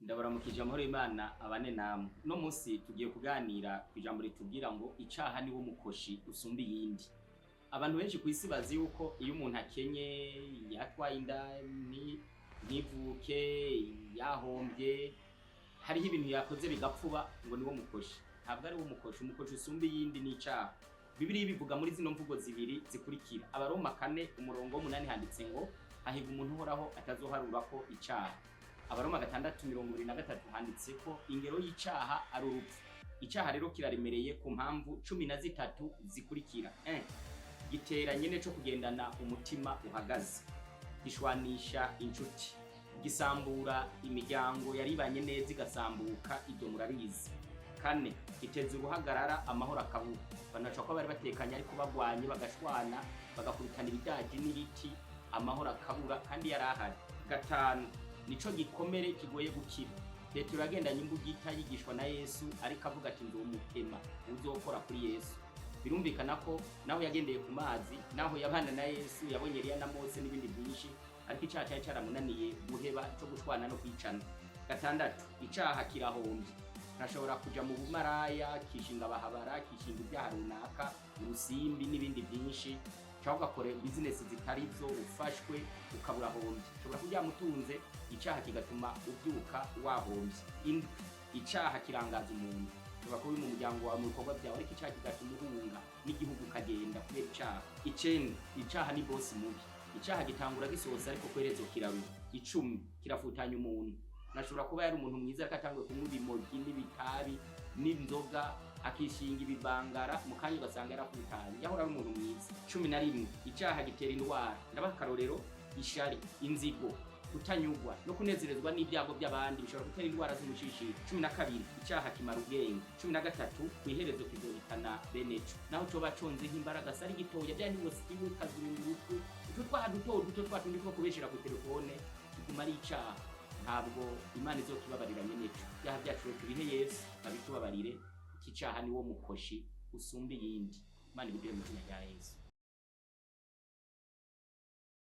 Ndabaramukije amahoro y'Imana abane namwe. No musi tugiye kuganira kwijambo ritubwira ngo icaha ni wo mukoshi usumba iyindi. Abantu benshi kw'isi bazi yuko iyo umuntu akenye, yatwaye inda ntivuke, yahombye, hariho ibintu yakoze bigapfuba ngo ni wo mukoshi. Ntabwo ari wo mukoshi, umukoshi usumba iyindi ni icaha. Bibiliya bivuga muri zino mvugo zibiri zikurikira. Abaroma 4:8 handitse ngo hahirwa umuntu uhoraho atazoharurako icaha. Abaroma 6:23 handitse ko ingero y'icaha ari urupfu. Icaha rero kiraremereye ku mpamvu 13 zikurikira. Gitera nyene co kugendana umutima uhagaze, gishwanisha inshuti, gisambura imiryango yaribanye neza igasambuka, ibyo murabizi. 4, giteza uruhagarara, amahoro akabura. Banaca ko bari batekanye ariko bagwanye bagashwana bagakubitana ibidaji n'ibiti, amahoro akabura kandi yarahari. 5, nico gikomere kigoye gukira. Petero yagendanye imbugita yigishwa na Yesu ariko avuga ati nzomutema uzokora kuri Yesu. Birumvikana ko naho yagendeye ku mazi, naho yabana na Yesu, yabonye Eliya na Mose n'ibindi byinshi, ariko icaha cyari caramunaniye guheba cyo gushwana no kwicana. 6, icaha kirahombye. Nashobora kuja mu bumaraya, kishinga abahabara, kishinga ibyaha runaka, urusimbi n'ibindi byinshi, cyangwa ugakora business zitarizo, ufashwe ukabura hombye. Ushobora kujya mutunze, icaha kigatuma ubyuka wahombye. Indwi, icaha kirangaza umuntu. Ushobora kuba mu muryango wawe mu bikorwa byawe ariko icaha kigatuma uhunga n'igihugu kagenda kubera icaha. 9, icaha ni boss mubi. Icaha gitangura gisoza ariko kwerezo kiraruha. 10, kirafutanya umuntu. Nashobora kuba yari umuntu mwiza akatanguye kunywa ibimogi n'ibitabi n'inzoga, akishinga ibibangara, mu kanya ugasanga yarafutanye, yahora ari umuntu mwiza. 11, icaha gitera indwara. Ndabakarorero: ishari, inzigo, kutanyugwa no kunezerezwa n'ibyago by'abandi bishobora gutera indwara z'umushishiro. 12, icaha kimara ubwenge. 13, kwiherezo kizohitana beneco. Naho coba conze nk'imbaraga sari gitoya byandi ngo siwe kazurunguruku, utwa duto twatundi two kubeshera ku telefone, kumara icaha. Ntabwo Imana izokibabarira nyeneco. Byaha byacu tubihe Yesu abitubabarire. Icaha ni wo mukoshi usumba iyindi. Imana ibiduhe mu izina rya Yesu.